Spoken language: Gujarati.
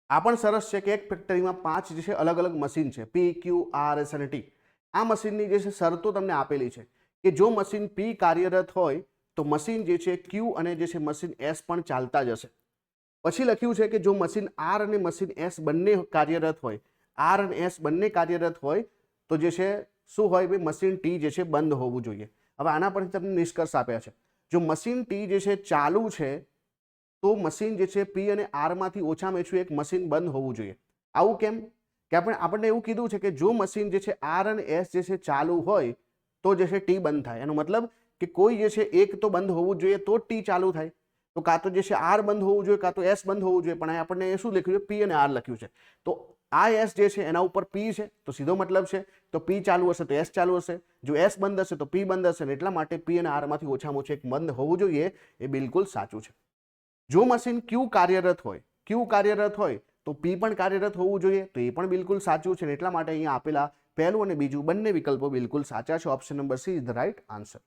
આ પણ સરસ છે કે એક ફેક્ટરીમાં 5 જે છે અલગ અલગ મશીન છે, પી, ક્યુ, આર, એસ અને ટી. આ મશીનની જે છે શરતો તમને આપેલી છે કે જો મશીન પી કાર્યરત હોય તો મશીન જે છે ક્યુ અને જે છે મશીન એસ પણ ચાલતા જ હશે. પછી લખ્યું છે કે જો મશીન આર અને મશીન એસ બંને કાર્યરત હોય, આર અને એસ બંને કાર્યરત હોય તો જે છે શું હોય ભાઈ, મશીન ટી જે છે બંધ હોવું જોઈએ. હવે આના પરથી તમને નિષ્કર્ષ આપ્યા છે. જો મશીન ટી જે છે ચાલુ છે તો મશીન જે છે પી અને આરમાંથી ઓછામાં ઓછું એક મશીન બંધ હોવું જોઈએ. આવું કેમ? કે આપણને એવું કીધું છે કે જો મશીન જે છે આર અને એસ જે છે ચાલુ હોય તો જે છે ટી બંધ થાય. એનો મતલબ કે કોઈ જે છે એક તો બંધ હોવું જોઈએ તો ટી ચાલુ થાય. તો કાં તો જે છે આર બંધ હોવું જોઈએ કાં તો એસ બંધ હોવું જોઈએ, પણ આપણને શું લખ્યું છે? પી અને આર લખ્યું છે. તો આ એસ જે છે એના ઉપર પી છે તો સીધો મતલબ છે તો પી ચાલુ હશે તો એસ ચાલુ હશે, જો એસ બંધ હશે તો પી બંધ હશે. એટલા માટે પી અને આરમાંથી ઓછામાં ઓછું એક બંધ હોવું જોઈએ. એ બિલકુલ સાચું છે. જો મશીન ક્યુ કાર્યરત હોય તો પી પણ કાર્યરત હોવું જોઈએ, તો એ પણ બિલકુલ સાચું છે. એટલા માટે અહીંયા આપેલા પહેલું અને બીજું બંને વિકલ્પો બિલકુલ સાચા છે. Option number she is the right answer.